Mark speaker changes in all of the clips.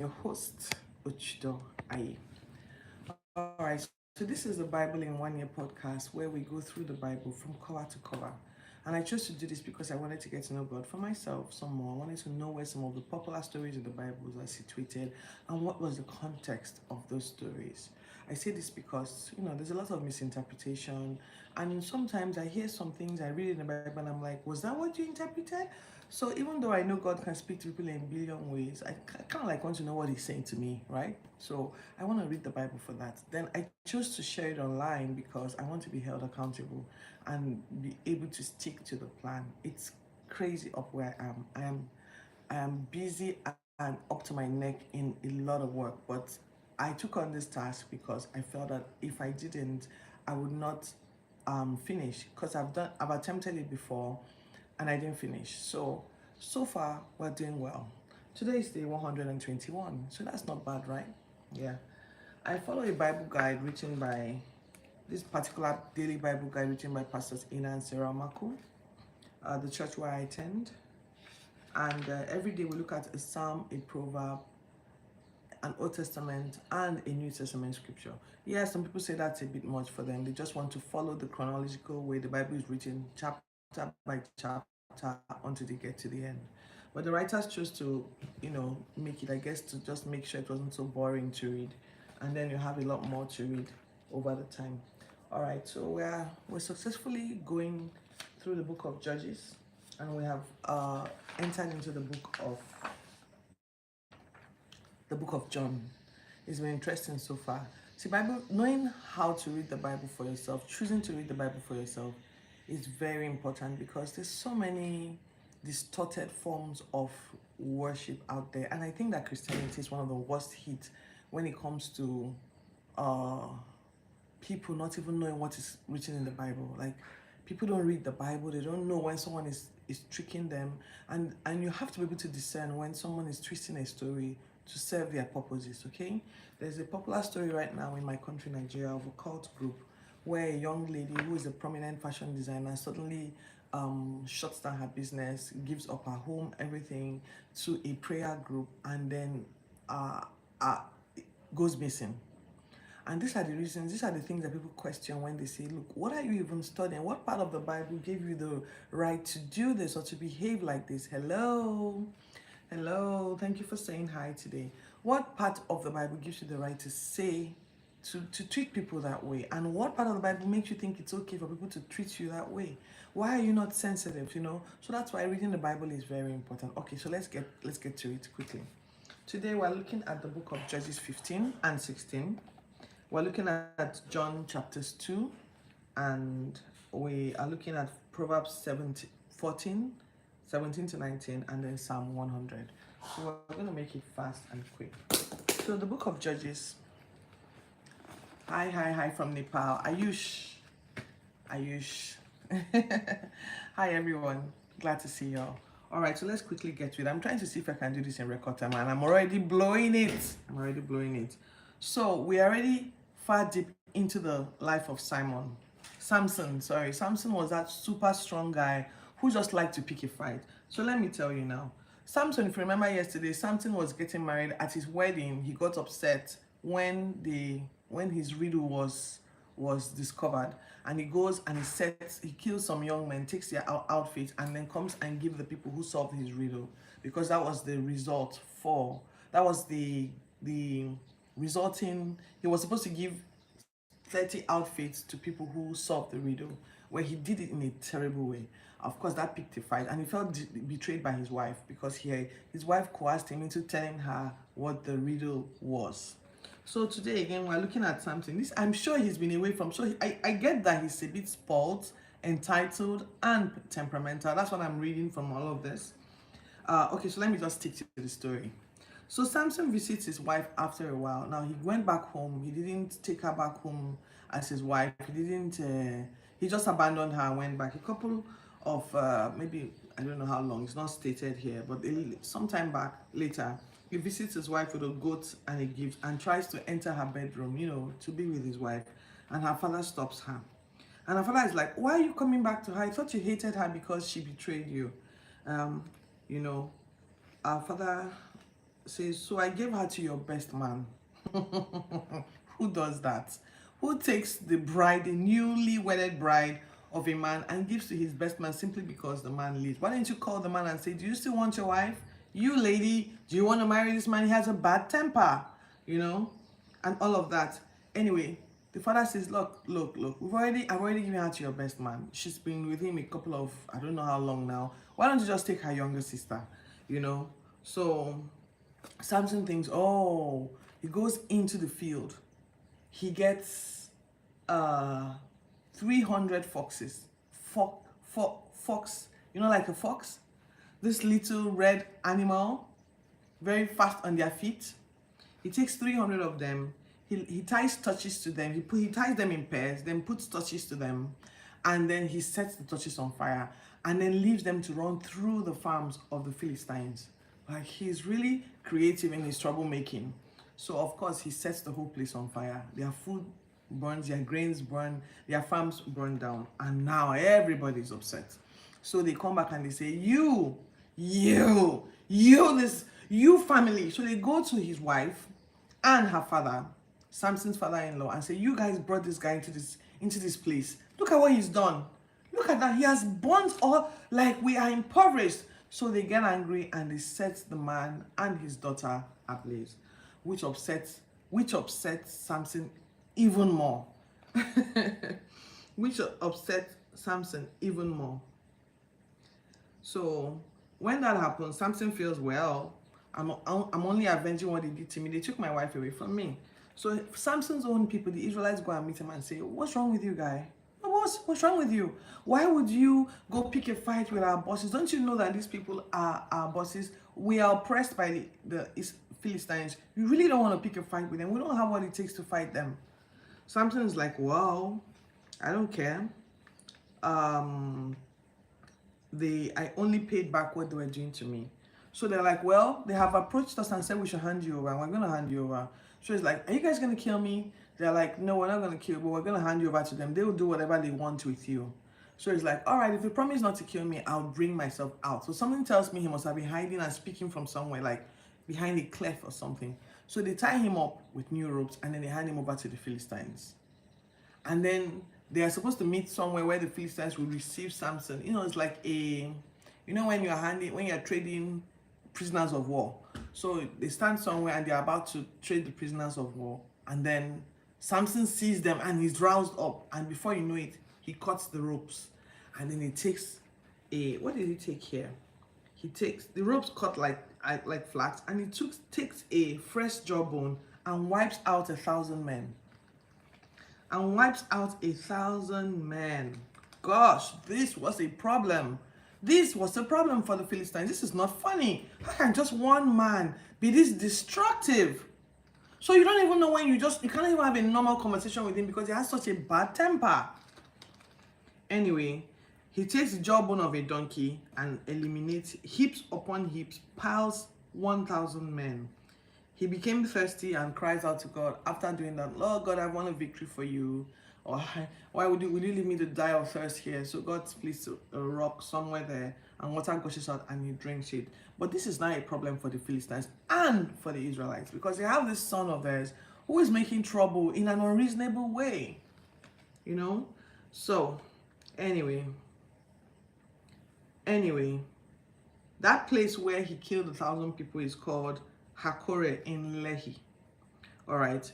Speaker 1: your host, Uchido Aye. Alright, so this is the Bible in 1 Year podcast where we go through the Bible from cover to cover. And I chose to do this because I wanted to get to know God for myself some more. I wanted to know where some of the popular stories in the Bible are situated and what was the context of those stories. I say this because, there's a lot of misinterpretation. And sometimes I hear some things I read in the Bible and I'm like, was that what you interpreted? So even though I know God can speak to people in a billion ways, I kind of like want to know what He's saying to me, right? So I want to read the Bible for that. Then I chose to share it online because I want to be held accountable and be able to stick to the plan. It's crazy up where I am busy and up to my neck in a lot of work, but I took on this task because I felt that if I didn't, I would not finish because I've attempted it before and I didn't finish. So far we're doing well. Today is day 121, so that's not bad, right? Yeah. I follow a Bible guide written by this particular daily Bible guide written by Pastors Ina and Sarah Maku, the church where I attend. And every day we look at a psalm, a proverb, an Old Testament, and a New Testament scripture. Yeah, some people say that's a bit much for them. They just want to follow the chronological way the Bible is written, chapter by chapter, until they get to the end. But the writers chose to, make it, I guess, to just make sure it wasn't so boring to read. And then you have a lot more to read over the time. All right, so we're successfully going through the book of Judges, and we have entered into the book of John. It's been interesting so far. See, Bible, knowing how to read the Bible for yourself, choosing to read the Bible for yourself, is very important because there's so many distorted forms of worship out there, and I think that Christianity is one of the worst hit when it comes to uh, people not even knowing what is written in the Bible. Like, people don't read the Bible, they don't know when someone is tricking them, and you have to be able to discern when someone is twisting a story to serve their purposes. Okay, there's a popular story right now in my country, Nigeria, of a cult group where a young lady who is a prominent fashion designer suddenly shuts down her business, gives up her home, everything, to a prayer group, and then uh, uh, goes missing. And these are the reasons, these are the things that people question when they say, look, what are you even studying? What part of the Bible gave you the right to do this or to behave like this? Hello? Hello? Thank you for saying hi today. What part of the Bible gives you the right to say, to treat people that way? And what part of the Bible makes you think it's okay for people to treat you that way? Why are you not sensitive, So that's why reading the Bible is very important. Okay, so let's get to it quickly. Today we're looking at the book of Judges 15 and 16. We're looking at John chapters 2, and we are looking at Proverbs 17, 14, 17 to 19, and then Psalm 100. So we're going to make it fast and quick. So the book of Judges. Hi from Nepal. Ayush. Ayush. Hi everyone. Glad to see y'all. All right, so let's quickly get to it. I'm trying to see if I can do this in record time, and I'm already blowing it. So we are already far deep into the life of Samson was that super strong guy who just liked to pick a fight. So let me tell you now. Samson, if you remember yesterday, Samson was getting married. At his wedding, he got upset when his riddle was discovered, and he goes and he kills some young men, takes their outfits, and then comes and gives the people who solved his riddle, because that was the result for that was the resulting. He was supposed to give 30 outfits to people who solved the riddle, where he did it in a terrible way. Of course, that picked a fight, and he felt betrayed by his wife because his wife coerced him into telling her what the riddle was. So today again, we're looking at something. This, I'm sure he's been away from. So I get that he's a bit spoiled, entitled, and temperamental. That's what I'm reading from all of this. Okay, so let me just stick to the story. So Samson visits his wife after a while. Now he went back home. He didn't take her back home as his wife. He didn't. He just abandoned her and went back. A couple of maybe, I don't know how long. It's not stated here, but sometime back later, he visits his wife with a goat and a gift and tries to enter her bedroom, to be with his wife. And her father stops her. And her father is like, "Why are you coming back to her? I thought you hated her because she betrayed you." Um, you know, our father says, so I gave her to your best man. Who does that? Who takes the bride, the newly wedded bride of a man, and gives to his best man simply because the man leaves? Why don't you call the man and say, do you still want your wife? You lady, do you want to marry this man? He has a bad temper, you know, and all of that. Anyway, the father says, look, I've already given her to your best man. She's been with him a couple of, I don't know how long now. Why don't you just take her younger sister, you know? So Samson thinks, oh, he goes into the field. He gets 300 foxes. Fox, you know, like a fox? This little red animal, very fast on their feet. He takes 300 of them. He ties torches to them. He ties them in pairs, then puts torches to them, and then he sets the torches on fire, and then leaves them to run through the farms of the Philistines. Like, he's really creative in his troublemaking. So of course he sets the whole place on fire. Their food burns, their grains burn, their farms burn down, and now everybody's upset. So they come back and they say, you family. So they go to his wife and her father, Samson's father-in-law, and say, you guys brought this guy into this place. Look at what he's done. Look at that. He has burnt all, like we are impoverished. So they get angry and they set the man and his daughter ablaze, which upsets Samson even more. Which upset Samson even more. So when that happens, Samson feels, well, I'm only avenging what they did to me. They took my wife away from me. So Samson's own people, the Israelites, go and meet him and say, what's wrong with you, guy? What's wrong with you? Why would you go pick a fight with our bosses? Don't you know that these people are our bosses? We are oppressed by the Philistines. You really don't want to pick a fight with them. We don't have what it takes to fight them. Samson is like, well, I don't care. I only paid back what they were doing to me. So they're like, well, they have approached us and said we should hand you over, and we're going to hand you over. So it's like, are you guys going to kill me? They're like, no, we're not going to kill you, but we're going to hand you over to them. They will do whatever they want with you. So it's like, all right, if you promise not to kill me, I'll bring myself out. So something tells me he must have been hiding and speaking from somewhere, like behind a cliff or something. So they tie him up with new ropes, and then they hand him over to the Philistines. And then they are supposed to meet somewhere where the Philistines will receive Samson. You know, it's like when you're trading prisoners of war. So they stand somewhere and they're about to trade the prisoners of war. And then Samson sees them and he's roused up. And before you know it, he cuts the ropes. And then he takes what did he take here? He takes the ropes cut like flax, and he takes a fresh jawbone and wipes out 1,000 men. And wipes out 1,000 men. Gosh, this was a problem. This was a problem for the Philistines. This is not funny. How can just one man be this destructive? So you don't even know when you can't even have a normal conversation with him because he has such a bad temper. Anyway, he takes the jawbone of a donkey and eliminates heaps upon heaps, piles 1,000 men. He became thirsty and cries out to God after doing that. Lord God, I want a victory for you. Or why would you leave me to die of thirst here? So God splits a rock somewhere there and water gushes out and he drinks it. But this is not a problem for the Philistines and for the Israelites because they have this son of theirs who is making trouble in an unreasonable way. You know? So, anyway, that place where he killed 1,000 people is called Hakore in Lehi. All right.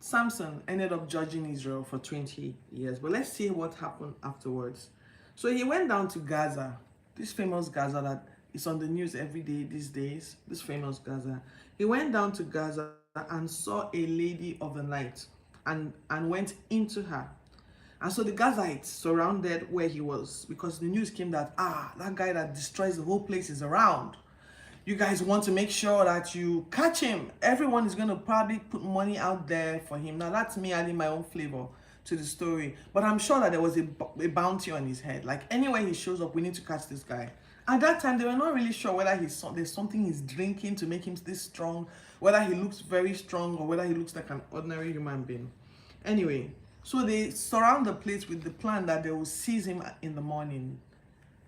Speaker 1: Samson ended up judging Israel for 20 years. But let's see what happened afterwards. So he went down to Gaza, this famous Gaza that is on the news every day these days, this famous Gaza. He went down to Gaza and saw a lady of the night and went into her. And so the Gazites surrounded where he was because the news came that, that guy that destroys the whole place is around. You guys want to make sure that you catch him. Everyone is going to probably put money out there for him. Now, that's me adding my own flavor to the story. But I'm sure that there was a bounty on his head. Like, anywhere he shows up, we need to catch this guy. At that time, they were not really sure whether there's something he's drinking to make him this strong, whether he looks very strong, or whether he looks like an ordinary human being. Anyway, so they surround the place with the plan that they will seize him in the morning.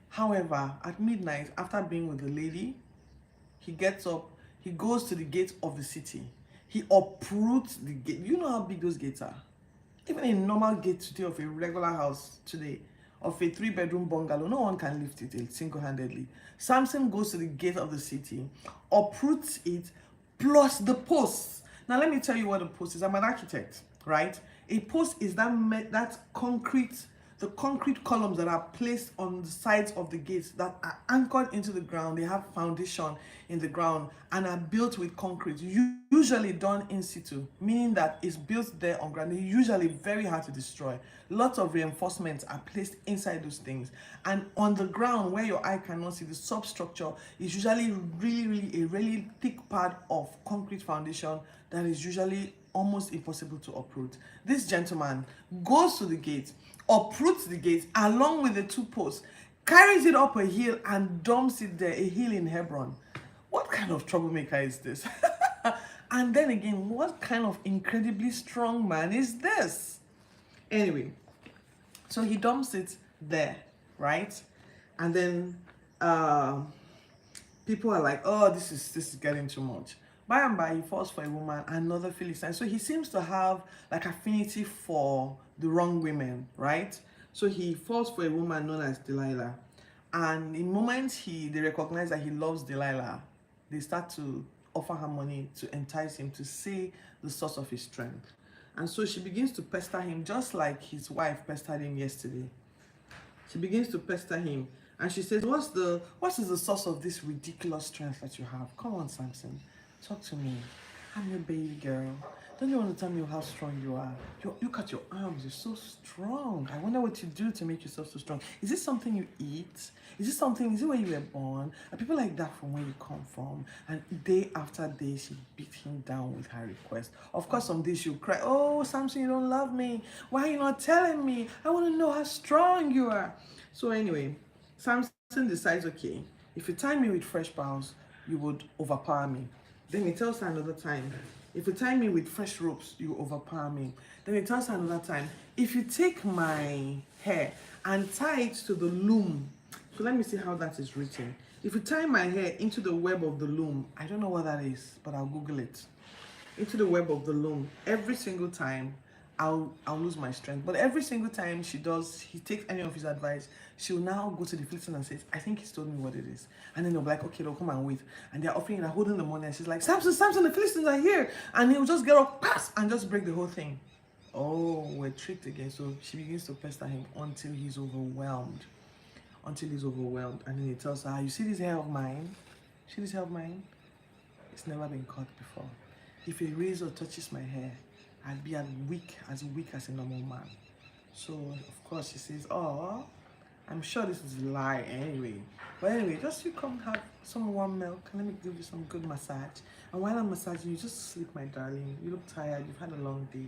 Speaker 1: However, at midnight, after being with the lady, he gets up, He goes to the gate of the city. He uproots the gate. You know how big those gates are? Even a normal gate today of a regular house today, of a 3-bedroom bungalow, no one can lift it single-handedly. Samson goes to the gate of the city, uproots it, plus the posts. Now let me tell you what a post is. I'm an architect, right? A post is that concrete, the concrete columns that are placed on the sides of the gates that are anchored into the ground. They have foundation in the ground and are built with concrete, usually done in situ, meaning that it's built there on ground. They're usually very hard to destroy. Lots of reinforcements are placed inside those things, and on the ground where your eye cannot see, the substructure is usually a really thick pad of concrete foundation that is usually almost impossible to uproot. This gentleman goes to the gate, uproots the gate along with the 2 posts, carries it up a hill and dumps it there, a hill in Hebron. What kind of troublemaker is this? And then again, what kind of incredibly strong man is this? Anyway, so he dumps it there, right? And then people are like, oh, this is getting too much. By and by, he falls for a woman, another Philistine. So he seems to have like affinity for the wrong women, right? So he falls for a woman known as Delilah. And the moment they recognize that he loves Delilah, they start to offer her money to entice him to say the source of his strength. And so she begins to pester him just like his wife pestered him yesterday. She begins to pester him and she says, what is the source of this ridiculous strength that you have? Come on, Samson, talk to me. I'm your baby girl. Don't you want to tell me how strong you are? Look at your arms, you're so strong. I wonder what you do to make yourself so strong. Is this something you eat? Is it where you were born? Are people like that from where you come from? And day after day, she beat him down with her request. Of course, some days she'll cry, oh, Samson, you don't love me. Why are you not telling me? I want to know how strong you are. So anyway, Samson decides, okay, if you tie me with fresh boughs, you would overpower me. Then he tells her another time, if you tie me with fresh ropes, you overpower me. Then he tells her another time, if you take my hair and tie it to the loom. So let me see how that is written. If you tie my hair into the web of the loom, I don't know what that is, but I'll Google it. Into the web of the loom, every single time, I'll lose my strength. But every single time he takes any of his advice, she'll now go to the Philistine and says, I think he's told me what it is. And then they'll be like, okay, they'll come and wait. And they're offering her, holding the money. And she's like, Samson, the Philistines are here. And he'll just get up, pass, and just break the whole thing. Oh, we're tricked again. So she begins to pester him until he's overwhelmed. And then he tells her, you see this hair of mine? See this hair of mine? It's never been cut before. If a razor touches my hair, I'll be as weak as a normal man. So, of course, she says, oh, I'm sure this is a lie anyway. But anyway, just you come have some warm milk and let me give you some good massage. And while I'm massaging you, just sleep, my darling. You look tired, you've had a long day.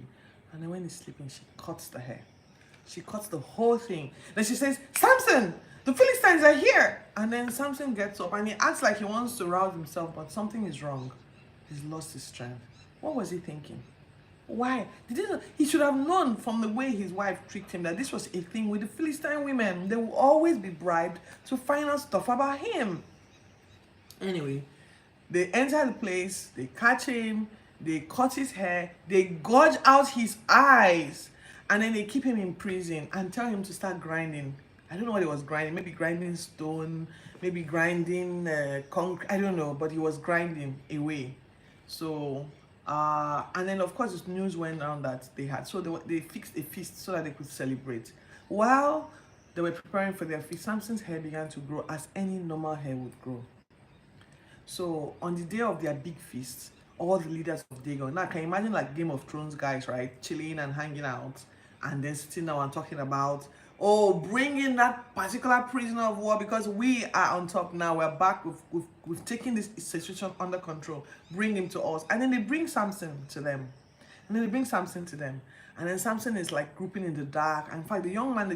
Speaker 1: And then when he's sleeping, she cuts the hair. She cuts the whole thing. Then she says, Samson, the Philistines are here. And then Samson gets up and he acts like he wants to rouse himself, but something is wrong. He's lost his strength. What was he thinking? Why? He should have known from the way his wife tricked him that this was a thing with the Philistine women. They will always be bribed to find out stuff about him. Anyway, they enter the place, they catch him, they cut his hair, they gouge out his eyes, and then they keep him in prison and tell him to start grinding. I don't know what he was grinding, maybe grinding stone, maybe grinding concrete, I don't know, but he was grinding away. So, and then of course this news went around that they fixed a feast so that they could celebrate. While they were preparing for their feast, Samson's hair began to grow as any normal hair would grow. So on the day of their big feast, all the leaders of Dagon, now can you imagine like Game of Thrones guys, right, chilling and hanging out, and then sitting down and talking about, oh, bring in that particular prisoner of war because we are on top now. We're back. We've taken this situation under control. Bring him to us. And then they bring Samson to them. And then Samson is like grouping in the dark. And in fact, the young man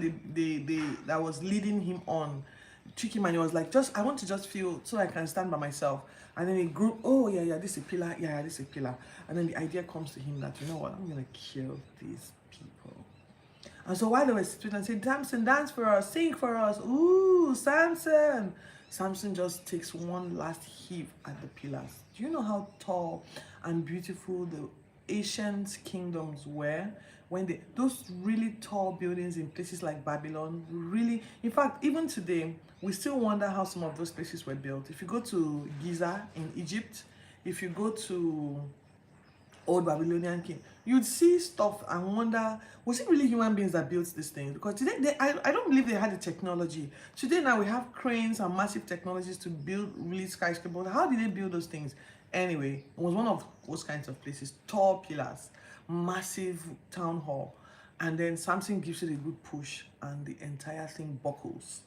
Speaker 1: that was leading him on tricked him, and he was like, I want to just feel so I can stand by myself. And then he grew, oh yeah, this is a pillar. Yeah, this is a pillar. And then the idea comes to him that, you know what, I'm going to kill these people. And so while they were sitting and saying, Samson, dance for us, sing for us. Ooh, Samson. Samson just takes one last heave at the pillars. Do you know how tall and beautiful the ancient kingdoms were? When those really tall buildings in places like Babylon, really, in fact, even today, we still wonder how some of those places were built. If you go to Giza in Egypt, if you go to old Babylonian king, you'd see stuff and wonder, was it really human beings that built this thing? Because today, I don't believe they had the technology. Today now we have cranes and massive technologies to build really skyscrapers. How did they build those things? Anyway, it was one of those kinds of places, tall pillars, massive town hall. And then Samson gives it a good push and the entire thing buckles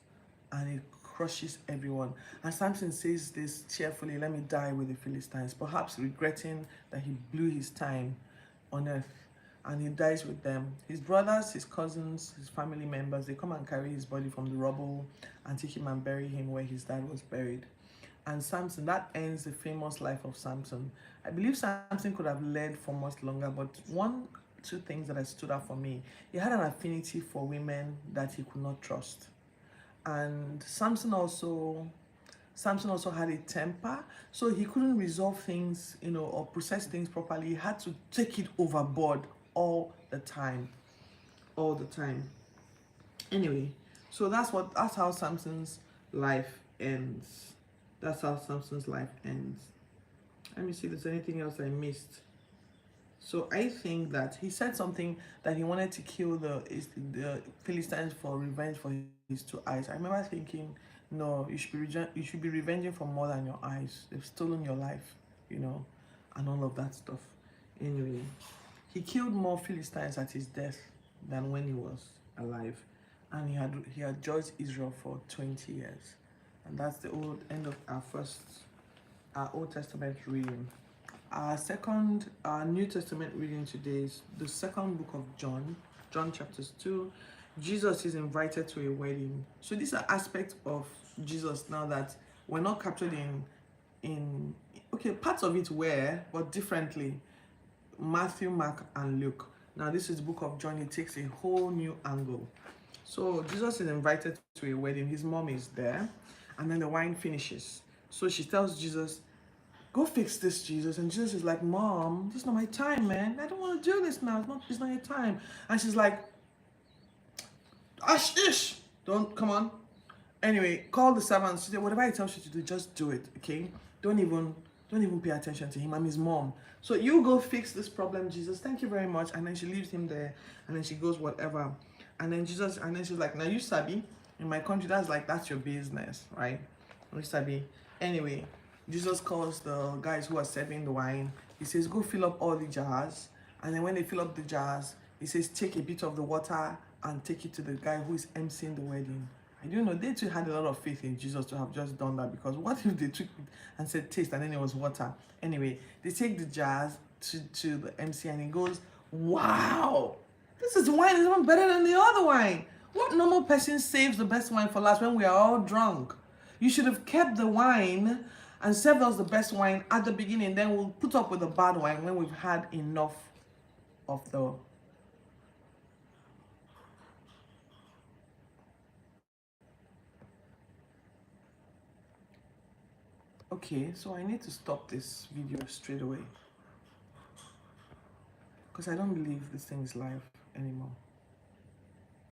Speaker 1: and it crushes everyone. And Samson says this cheerfully, let me die with the Philistines, perhaps regretting that he blew his time on earth. And he dies with them. His brothers, his cousins, his family members, they come and carry his body from the rubble and take him and bury him where his dad was buried. And Samson, that ends the famous life of Samson. I believe Samson could have led for much longer, but two things that stood out for me. He had an affinity for women that he could not trust. And Samson also had a temper, so he couldn't resolve things, or process things properly. He had to take it overboard all the time. All the time. Anyway, so that's how Samson's life ends. That's how Samson's life ends. Let me see if there's anything else I missed. So I think that he said something that he wanted to kill the Philistines for revenge for his two eyes. I remember thinking, no, you should be revenging for more than your eyes. They've stolen your life, and all of that stuff. Anyway, he killed more Philistines at his death than when he was alive, and he had judged Israel for 20 years, and that's the end of our Old Testament reading. Our second New Testament reading today is the second book of John chapters 2. Jesus is invited to a wedding. So these are aspects of Jesus now that were not captured in parts of it were, but differently. Matthew, Mark, and Luke. Now this is the book of John. It takes a whole new angle. So Jesus is invited to a wedding. His mom is there, and then the wine finishes. So she tells Jesus, go fix this, Jesus. And Jesus is like, Mom, this is not my time, man. I don't want to do this now. It's not your time. And she's like, ish, don't, come on. Anyway, call the servants. She said, whatever he tells you to do, just do it, okay? Don't even pay attention to him. I'm his mom. So you go fix this problem, Jesus. Thank you very much. And then she leaves him there. And then she goes, whatever. And then she's like, now you sabi, in my country, that's your business, right? You sabi. Anyway, Jesus calls the guys who are serving the wine. He says, go fill up all the jars. And then when they fill up the jars, he says, take a bit of the water and take it to the guy who is emceeing the wedding. And they too had a lot of faith in Jesus to have just done that, because what if they took it and said taste and then it was water? Anyway, they take the jars to the MC and he goes, wow, this wine is even better than the other wine. What normal person saves the best wine for last when we are all drunk? You should have kept the wine and served us the best wine at the beginning. Then we'll put up with the bad wine when we've had enough of the... Okay, so I need to stop this video straight away, because I don't believe this thing is live anymore.